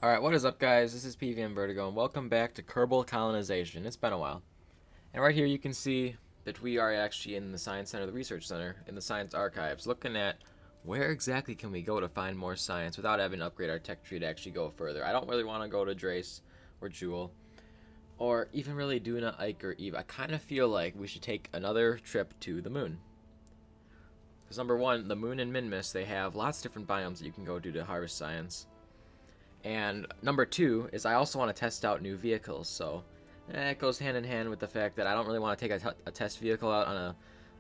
Alright, what is up guys? This is PVM Vertigo and welcome back to Kerbal Colonization. It's been a while. And right here you can see that we are actually in the Science Center, the Research Center, in the Science Archives, looking at where exactly can we go to find more science without having to upgrade our tech tree to actually go further. I don't really want to go to Drace or Jewel, or even really Duna, Ike, or Eve. I kind of feel like we should take another trip to the moon. Because number one, the moon and Minmus, they have lots of different biomes that you can go to harvest science. And number two is I also want to test out new vehicles, so it goes hand in hand with the fact that I don't really want to take a test vehicle out on a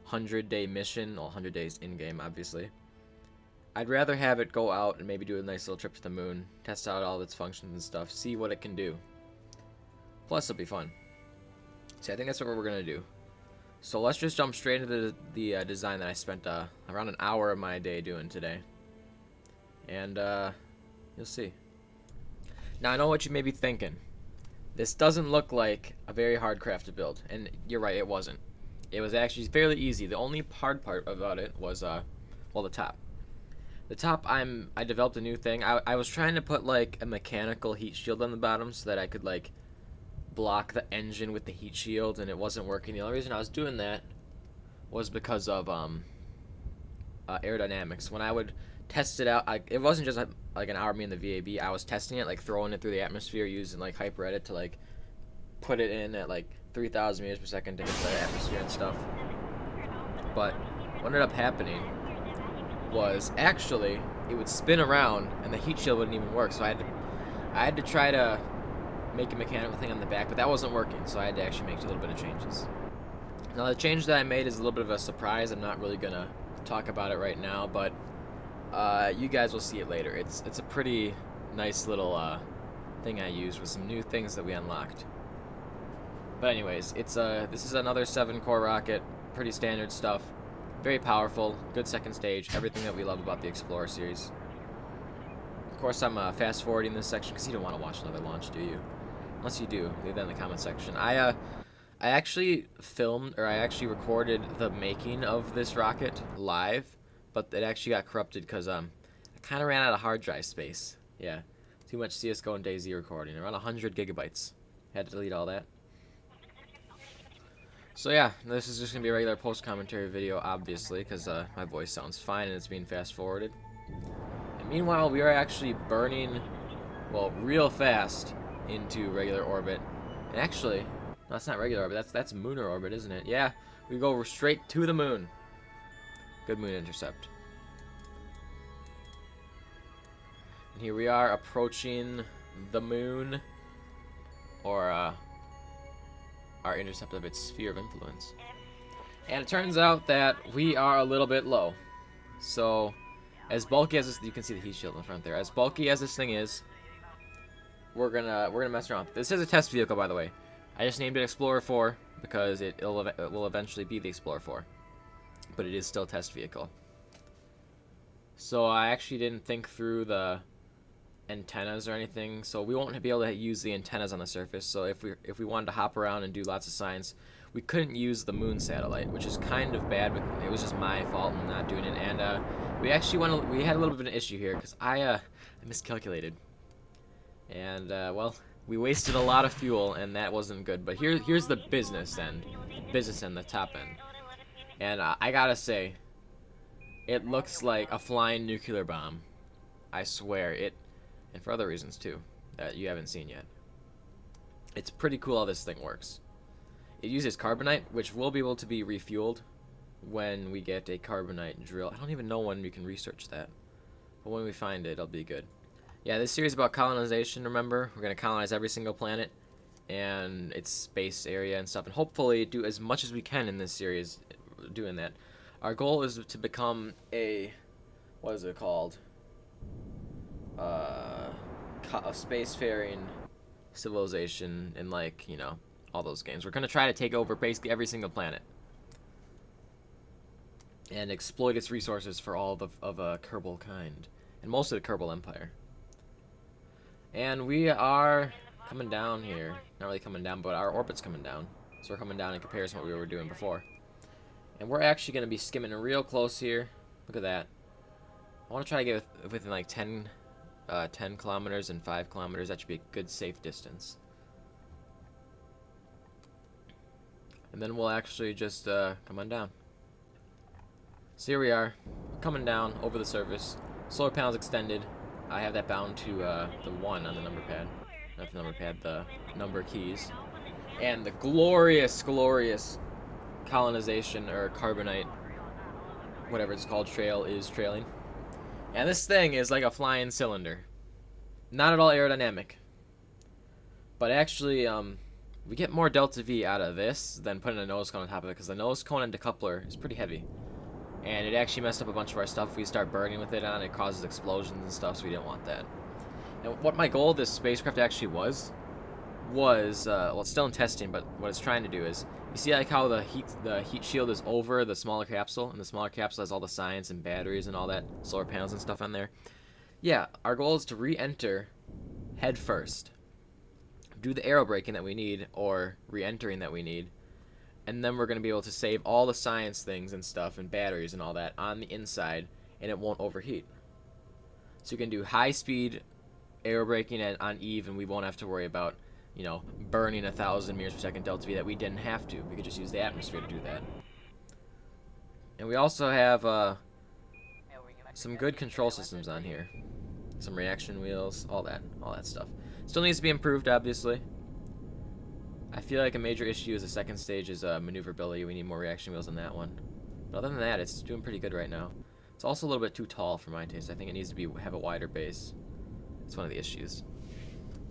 100-day mission, well, 100 days in-game, obviously. I'd rather have it go out and maybe do a nice little trip to the moon, test out all of its functions and stuff, see what it can do. Plus, it'll be fun. See, I think that's what we're going to do. So let's just jump straight into the design that I spent around an hour of my day doing today. And you'll see. Now, I know what you may be thinking. This doesn't look like a very hard craft to build. And you're right, it wasn't. It was actually fairly easy. The only hard part about it was, well, the top. The top, I developed a new thing. I was trying to put, like, a mechanical heat shield on the bottom so that I could, like, block the engine with the heat shield, and it wasn't working. The only reason I was doing that was because of, aerodynamics. When I would test it out, it wasn't just like an hour me in the VAB. I was testing it, like throwing it through the atmosphere using like HyperEdit to like put it in at like 3,000 meters per second to hit the atmosphere and stuff. But what ended up happening was actually it would spin around and the heat shield wouldn't even work. So I had to try to make a mechanical thing on the back, but that wasn't working. So I had to actually make a little bit of changes. Now the change that I made is a little bit of a surprise. I'm not really gonna talk about it right now, but you guys will see it later. It's a pretty nice little thing I used with some new things that we unlocked. But anyways, this is another 7-core rocket, pretty standard stuff, very powerful, good second stage, everything that we love about the Explorer series. Of course, I'm fast forwarding this section because you don't want to watch another launch, do you? Unless you do, leave that in the comment section. I actually filmed, or I actually recorded the making of this rocket live, but it actually got corrupted because I kind of ran out of hard drive space. Yeah, too much CSGO and DayZ recording, around 100 gigabytes. Had to delete all that. So yeah, this is just going to be a regular post-commentary video, obviously, because my voice sounds fine and it's being fast-forwarded. And meanwhile, we are actually burning, well, real fast into regular orbit. And actually, no, that's not regular orbit, that's lunar orbit, isn't it? Yeah, we go straight to the moon. Good moon intercept. And here we are approaching the moon, or our intercept of its sphere of influence. And it turns out that we are a little bit low. So, as bulky as this, you can see the heat shield in front there. As bulky as this thing is, we're gonna mess around. This is a test vehicle, by the way. I just named it Explorer 4 because it will eventually be the Explorer 4. But it is still a test vehicle. So I actually didn't think through the antennas or anything, so we won't be able to use the antennas on the surface. So if we wanted to hop around and do lots of science, we couldn't use the moon satellite, which is kind of bad. But it was just my fault in not doing it, and we actually we had a little bit of an issue here because I miscalculated, and well, we wasted a lot of fuel, and that wasn't good. But here's the business end, the top end. And I gotta say, it looks like a flying nuclear bomb. I swear it, and for other reasons too, that you haven't seen yet. It's pretty cool how this thing works. It uses carbonite, which will be able to be refueled when we get a carbonite drill. I don't even know when we can research that, but when we find it, it'll be good. Yeah, this series is about colonization, remember? We're gonna colonize every single planet and its space area and stuff, and hopefully do as much as we can in this series doing that. Our goal is to become a, what is it called? A spacefaring civilization in, like, you know, all those games. We're gonna try to take over basically every single planet and exploit its resources for all of a Kerbal kind, and most of the Kerbal Empire. And we are coming down here. Not really coming down, but our orbit's coming down. So we're coming down in comparison to what we were doing before. And we're actually going to be skimming real close here. Look at that. I want to try to get within like 10 10 kilometers and 5 kilometers. That should be a good safe distance. And then we'll actually just come on down. So here we are, coming down over the surface. Solar panels extended. I have that bound to the 1 on the number pad. Not the number pad, the number keys. And the glorious, glorious colonization, or carbonite, whatever it's called, trail is trailing. And this thing is like a flying cylinder. Not at all aerodynamic. But actually, we get more delta V out of this than putting a nose cone on top of it, because the nose cone and decoupler is pretty heavy. And it actually messed up a bunch of our stuff. If we start burning with it on, it causes explosions and stuff, so we didn't want that. And what my goal of this spacecraft actually was, well, it's still in testing, but what it's trying to do is, you see like how the heat shield is over the smaller capsule, and the smaller capsule has all the science and batteries and all that, solar panels and stuff on there? Yeah, our goal is to re-enter head first, do the aerobraking that we need, or re-entering that we need, and then we're going to be able to save all the science things and stuff and batteries and all that on the inside, and it won't overheat. So you can do high-speed aerobraking on Eve, and we won't have to worry about, you know, burning 1,000 meters per second delta V that we didn't have to. We could just use the atmosphere to do that. And we also have some good control systems on here. Some reaction wheels, all that stuff. Still needs to be improved, obviously. I feel like a major issue is the second stage is maneuverability. We need more reaction wheels on that one. But other than that, it's doing pretty good right now. It's also a little bit too tall for my taste. I think it needs to have a wider base. It's one of the issues.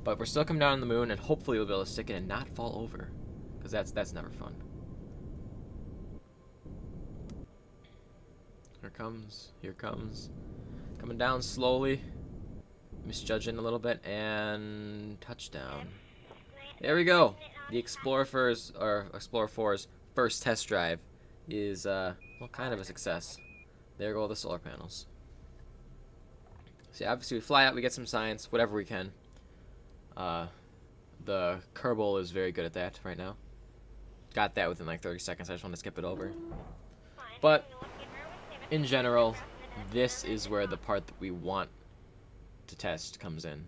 But we're still coming down on the moon, and hopefully we'll be able to stick it and not fall over, because that's never fun. Here comes, coming down slowly, misjudging a little bit, and touchdown. There we go. The Explorer 4's first test drive is well, kind of a success. There go the solar panels. See, obviously we fly out, we get some science, whatever we can. The Kerbal is very good at that right now. Got that within like 30 seconds. I just want to skip it over. But in general, this is where the part that we want to test comes in.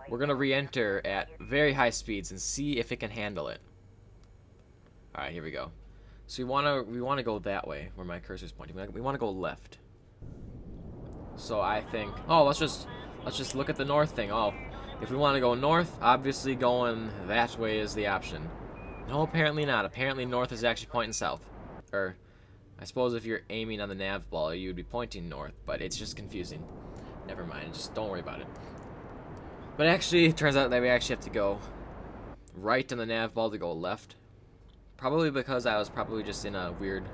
We're gonna re-enter at very high speeds and see if it can handle it. All right, here we go. So we wanna go that way where my cursor's pointing. We wanna go left. So I think, oh, let's just look at the north thing. Oh. If we want to go north, obviously going that way is the option. No, apparently not. Apparently north is actually pointing south. Or, I suppose if you're aiming on the nav ball, you would be pointing north, but it's just confusing. Never mind, just don't worry about it. But actually, it turns out that we actually have to go right on the nav ball to go left. Probably because I was probably just in a weird...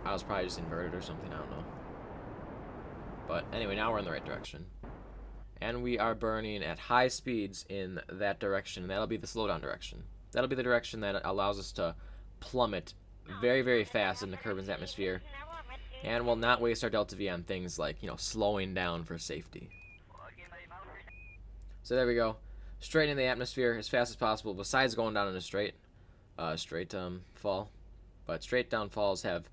I was probably just inverted or something, I don't know. But anyway, now we're in the right direction. And we are burning at high speeds in that direction, and that'll be the slowdown direction. That'll be the direction that allows us to plummet very, very fast in the Kerbin's atmosphere, and will not waste our delta V on things like, you know, slowing down for safety. So there we go. Straight in the atmosphere as fast as possible, besides going down in a straight fall. But straight down falls have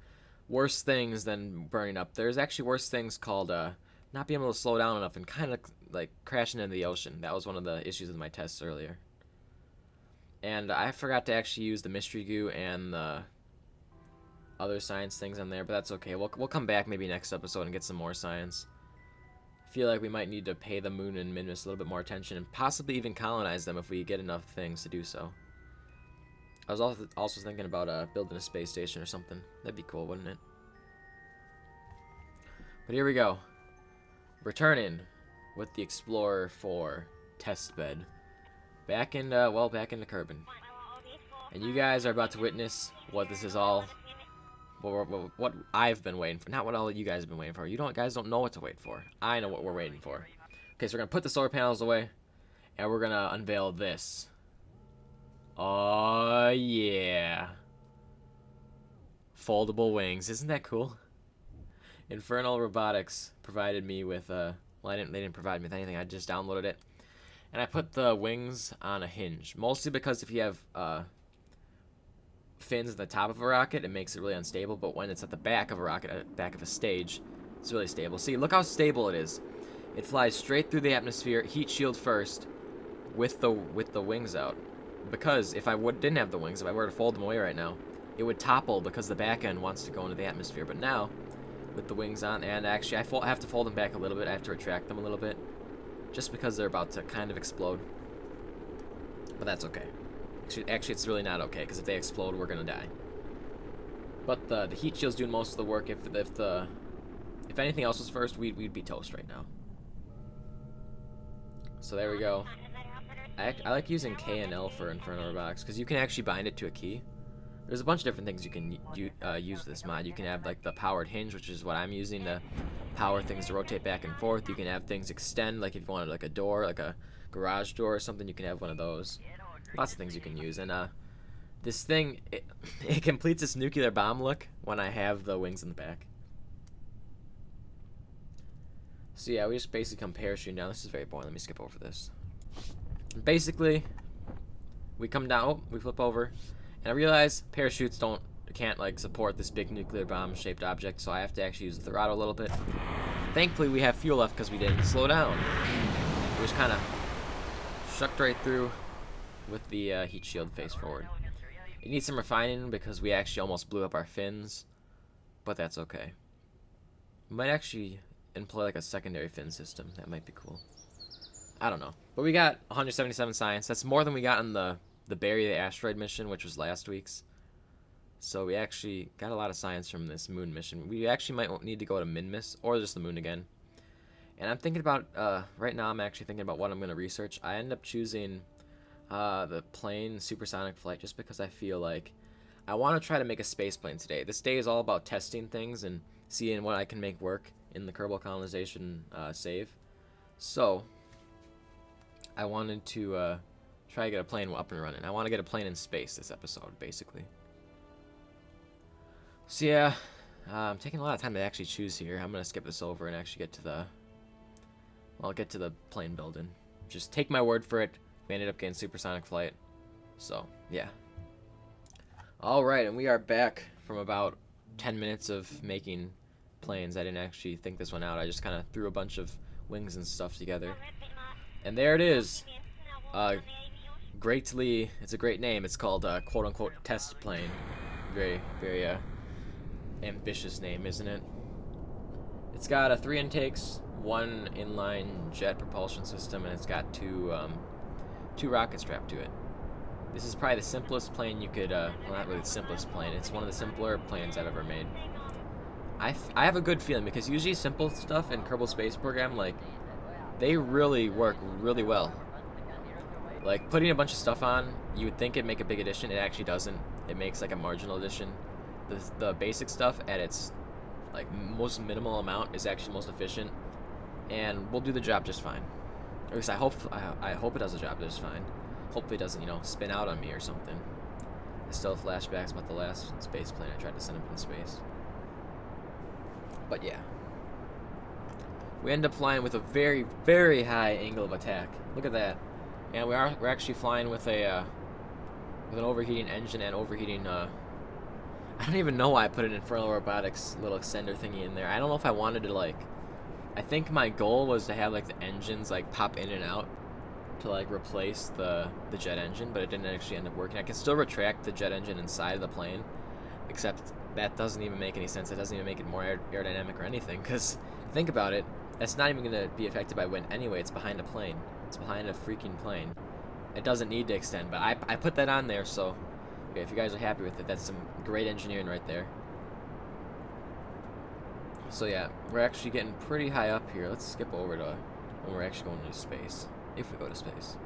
worse things than burning up. There's actually worse things called not being able to slow down enough and kind of like crashing into the ocean. That was one of the issues with my tests earlier. And I forgot to actually use the mystery goo and the other science things on there, but that's okay. We'll come back maybe next episode and get some more science. I feel like we might need to pay the moon and Minmus a little bit more attention, and possibly even colonize them if we get enough things to do so. I was also thinking about building a space station or something. That'd be cool, wouldn't it? But here we go. Returning with the Explorer 4 test bed. Back into Kerbin. And you guys are about to witness what this is all... what I've been waiting for. Not what all of you guys have been waiting for. You guys don't know what to wait for. I know what we're waiting for. Okay, so we're going to put the solar panels away. And we're going to unveil this. Oh, yeah. Foldable wings. Isn't that cool? Infernal Robotics provided me with well, they didn't provide me with anything. I just downloaded it, and I put the wings on a hinge. Mostly because if you have fins at the top of a rocket, it makes it really unstable. But when it's at the back of a rocket, at the back of a stage, it's really stable. See, look how stable it is. It flies straight through the atmosphere, heat shield first, with the wings out. Because if I didn't have the wings, if I were to fold them away right now, it would topple because the back end wants to go into the atmosphere. But now, with the wings on, and actually I have to fold them back a little bit. I have to retract them a little bit, just because they're about to kind of explode. But that's okay. Actually, it's really not okay, because if they explode, we're gonna die. But the heat shield's doing most of the work. If anything else was first, we'd be toast right now. So there we go. I like using K and L for Inferno Robotics, because you can actually bind it to a key. There's a bunch of different things you can use this mod. You can have like the powered hinge, which is what I'm using to power things to rotate back and forth. You can have things extend, like if you wanted like a door, like a garage door or something, you can have one of those. Lots of things you can use. And this thing, it completes its nuclear bomb look when I have the wings in the back. So yeah, we just basically come parachuting down. This is very boring. Let me skip over this. Basically, we come down, we flip over, and I realize parachutes can't like support this big nuclear bomb shaped object, so I have to actually use the throttle a little bit. Thankfully, we have fuel left because we didn't slow down. We just kind of shucked right through with the heat shield face forward. It needs some refining because we actually almost blew up our fins, but that's okay. We might actually employ like a secondary fin system. That might be cool. I don't know. But we got 177 science. That's more than we got on the Bury the Asteroid mission, which was last week's. So we actually got a lot of science from this moon mission. We actually might need to go to Minmus, or just the moon again. And I'm thinking about, right now I'm actually thinking about what I'm going to research. I end up choosing the plane supersonic flight just because I feel like I want to try to make a space plane today. This day is all about testing things and seeing what I can make work in the Kerbal Colonization save. So I wanted to try to get a plane up and running. I want to get a plane in space this episode, basically. So yeah, I'm taking a lot of time to actually choose here. I'm going to skip this over and actually get to the plane building. Just take my word for it. We ended up getting supersonic flight. So, yeah. Alright, and we are back from about 10 minutes of making planes. I didn't actually think this one out. I just kind of threw a bunch of wings and stuff together. And there it is. It's a great name. It's called quote-unquote test plane. Very, very ambitious name, isn't it? It's got 3 intakes, 1 inline jet propulsion system, and it's got 2 rockets strapped to it. This is probably the simplest plane you could, well, not really the simplest plane. It's one of the simpler planes I've ever made. I have a good feeling because usually simple stuff in Kerbal Space Program, like, they really work really well. Like, putting a bunch of stuff on, you would think it'd make a big addition. It actually doesn't. It makes, like, a marginal addition. The basic stuff at its, like, most minimal amount is actually most efficient. And we'll do the job just fine. At least I hope it does the job just fine. Hopefully it doesn't, spin out on me or something. I still have flashbacks about the last space plane I tried to send up in space. But yeah. We end up flying with a very, very high angle of attack. Look at that. And we're actually flying with an overheating engine and overheating I don't even know why I put an Inferno Robotics little extender thingy in there. I don't know if I wanted to I think my goal was to have the engines pop in and out to replace the jet engine, but it didn't actually end up working. I can still retract the jet engine inside of the plane, except that doesn't even make any sense. It doesn't even make it more aerodynamic or anything, because think about it, that's not even going to be affected by wind anyway. It's behind a plane. It's behind a freaking plane. It doesn't need to extend, but I put that on there, so okay, if you guys are happy with it, that's some great engineering right there. So yeah, we're actually getting pretty high up here. Let's skip over to when we're actually going into space, if we go to space.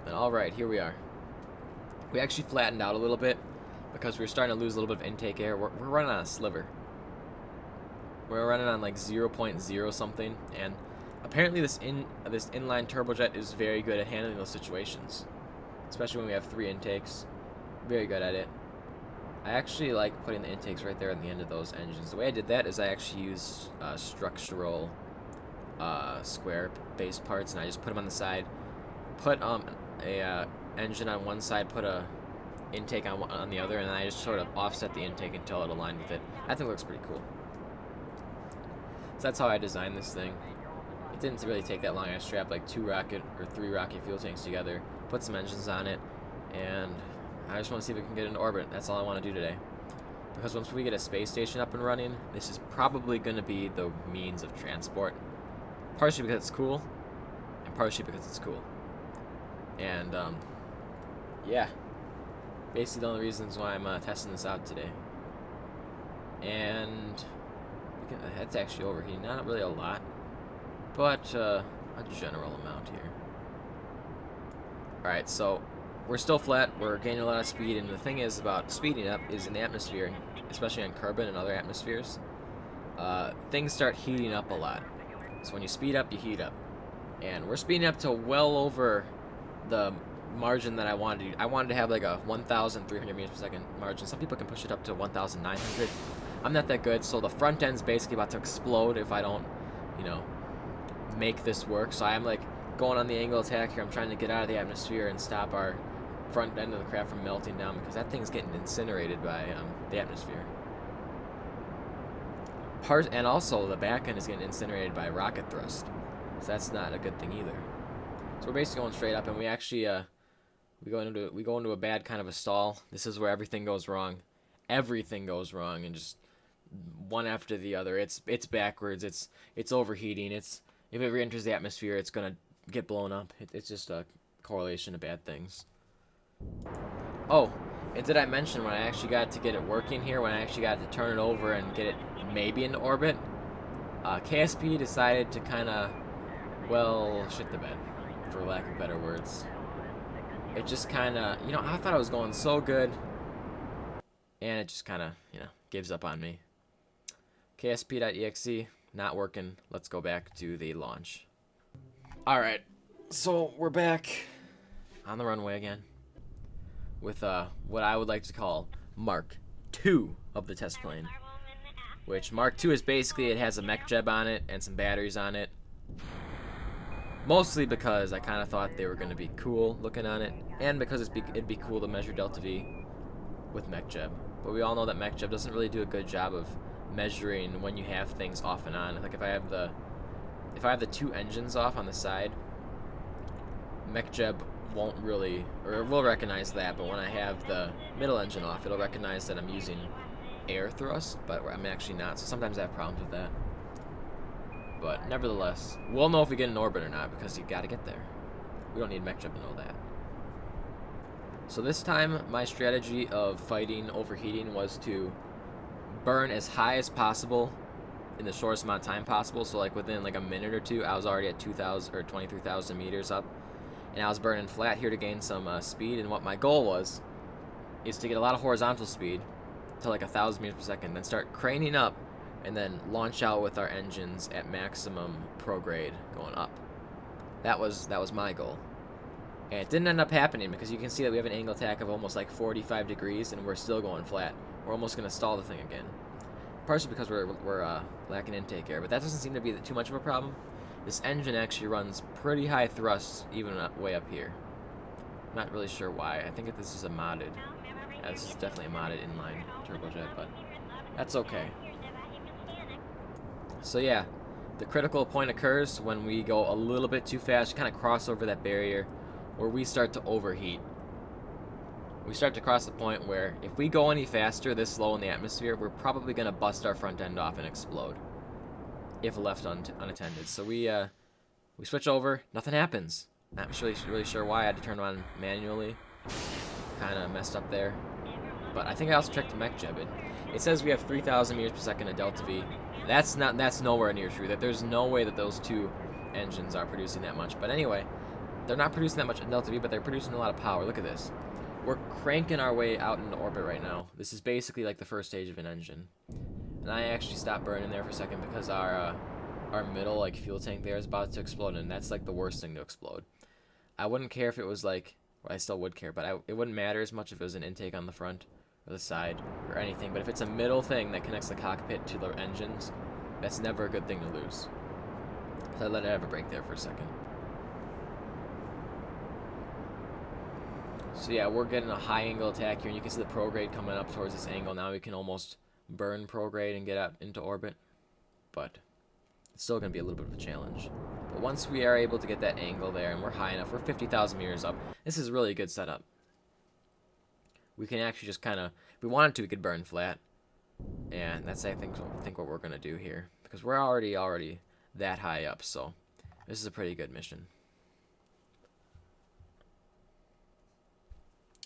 And alright, here we are. We actually flattened out a little bit because we were starting to lose a little bit of intake air. We're running on a sliver. We're running on 0.0 something, and apparently this inline turbojet is very good at handling those situations, especially when we have 3 intakes. Very good at it. I actually like putting the intakes right there at the end of those engines. The way I did that is I actually used structural square-based parts, and I just put them on the side. Put a engine on one side, put a intake on the other, and then I just sort of offset the intake until it aligned with it. I think it looks pretty cool. So that's how I designed this thing. It didn't really take that long. I strapped like 3 rocket fuel tanks together, put some engines on it, and I just want to see if we can get into orbit. That's all I want to do today. Because once we get a space station up and running, this is probably going to be the means of transport. Partially because it's cool, and partially because it's cool. And, yeah. Basically the only reasons why I'm testing this out today. And that's actually overheating. Not really a lot, but a general amount here. Alright, so we're still flat. We're gaining a lot of speed, and the thing is about speeding up is in the atmosphere, especially on Kerbal and other atmospheres, things start heating up a lot. So when you speed up, you heat up. And we're speeding up to well over the margin that I wanted to. I wanted to have like a 1,300 meters per second margin. Some people can push it up to 1,900. I'm not that good, so the front end's basically about to explode if I don't, you know, make this work. So I'm like going on the angle attack here. I'm trying to get out of the atmosphere and stop our front end of the craft from melting down, because that thing's getting incinerated by the atmosphere. And also the back end is getting incinerated by rocket thrust, so that's not a good thing either. So we're basically going straight up, and we actually we go into a bad kind of a stall. This is where everything goes wrong. Everything goes wrong, and just one after the other. It's backwards. It's overheating. If it re-enters the atmosphere, it's gonna get blown up. It's just a correlation of bad things. Oh, and did I mention when I actually got to get it working here, when I actually got to turn it over and get it maybe into orbit, KSP decided to kind of, well, shit the bed, for lack of better words. It just kind of, you know, I thought it was going so good, and it just kind of, you know, gives up on me. KSP.exe, not working. Let's go back to the launch. Alright, so we're back on the runway again with what I would like to call Mark II of the test plane. Which Mark II is basically, it has a mech jeb on it and some batteries on it. Mostly because I kind of thought they were going to be cool looking on it, and because it'd be cool to measure delta V with mech jeb. But we all know that mech jeb doesn't really do a good job of measuring when you have things off and on. Like if I have the 2 engines off on the side, mech jeb won't really, or it will recognize that, but when I have the middle engine off, it'll recognize that I'm using air thrust, but I'm actually not, so sometimes I have problems with that. But nevertheless, we'll know if we get in orbit or not, because you gotta get there. We don't need mech jeb to know that. So this time, my strategy of fighting overheating was to burn as high as possible in the shortest amount of time possible. So like within like a minute or two, I was already at 2,000 or 23,000 meters up, and I was burning flat here to gain some speed. And what my goal was is to get a lot of horizontal speed to like 1,000 meters per second, then start craning up, and then launch out with our engines at maximum prograde going up. That was my goal. And it didn't end up happening, because you can see that we have an angle attack of almost like 45 degrees, and we're still going flat. We're almost going to stall the thing again. Partially because we're lacking intake air, but that doesn't seem to be too much of a problem. This engine actually runs pretty high thrusts, even way up here. I'm not really sure why. I think that this is a modded. Yeah, this is definitely a modded inline turbojet, but that's okay. So yeah, the critical point occurs when we go a little bit too fast, kind of cross over that barrier, where we start to overheat. We start to cross the point where if we go any faster this low in the atmosphere, we're probably going to bust our front end off and explode if left unattended. So we switch over, nothing happens. Not really sure why. I had to turn it on manually. Kind of messed up there. But I think I also checked the mech jeb. It says we have 3,000 meters per second of delta V. That's nowhere near true. That there's no way that those 2 engines are producing that much. But anyway, they're not producing that much in delta V, but they're producing a lot of power. Look at this. We're cranking our way out into orbit right now. This is basically like the first stage of an engine. And I actually stopped burning there for a second because our middle like fuel tank there is about to explode, and that's like the worst thing to explode. I wouldn't care if it was like, well, I still would care, but it wouldn't matter as much if it was an intake on the front or the side or anything. But if it's a middle thing that connects the cockpit to the engines, that's never a good thing to lose. So I let it have a break there for a second. So yeah, we're getting a high angle attack here, and you can see the prograde coming up towards this angle. Now we can almost burn prograde and get out into orbit. But It's still going to be a little bit of a challenge. But once we are able to get that angle there, and we're high enough, we're 50,000 meters up, this is really a good setup. We can actually just kind of, if we wanted to, we could burn flat. And that's, I think what we're going to do here. Because we're already that high up, so this is a pretty good mission.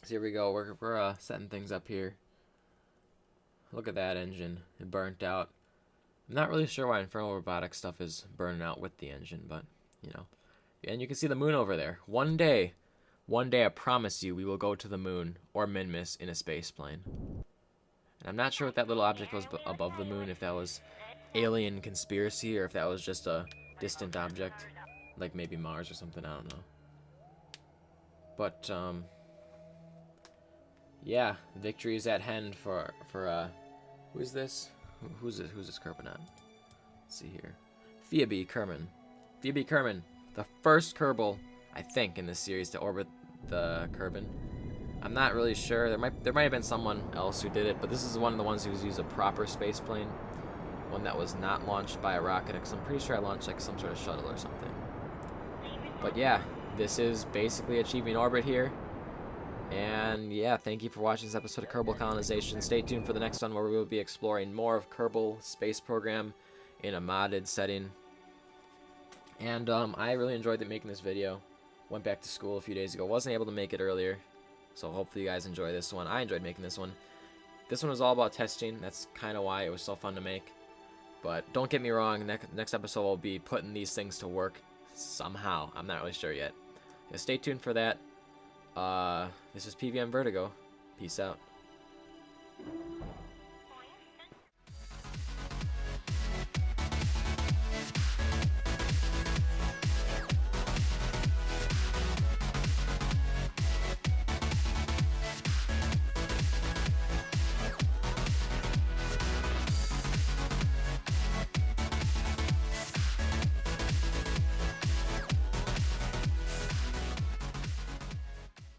So here we go, we're setting things up here. Look at that engine, it burnt out. I'm not really sure why Infernal Robotic stuff is burning out with the engine, but, you know. And you can see the moon over there. One day, I promise you, we will go to the moon, or Minmus, in a space plane. And I'm not sure what that little object was above the moon, if that was alien conspiracy, or if that was just a distant object. Like maybe Mars or something, I don't know. But, yeah, victory is at hand for who is this? Who's this Kerbal on? Let's see here. Phoebe Kerman. Phoebe Kerman, the first Kerbal, I think, in this series to orbit the Kerbal. I'm not really sure. There might have been someone else who did it, but this is one of the ones who's used a proper space plane. One that was not launched by a rocket, because I'm pretty sure I launched like some sort of shuttle or something. But yeah, this is basically achieving orbit here. And yeah, thank you for watching this episode of Kerbal Colonization. Stay tuned for the next one where we will be exploring more of Kerbal space program in a modded setting. And I really enjoyed making this video. Went back to school a few days ago. Wasn't able to make it earlier, so hopefully you guys enjoy this one. I enjoyed making this one. This one was all about testing. That's kind of why it was so fun to make. But don't get me wrong, next episode will be putting these things to work somehow. I'm not really sure yet. Yeah, stay tuned for that. This is PVM Vertigo. Peace out.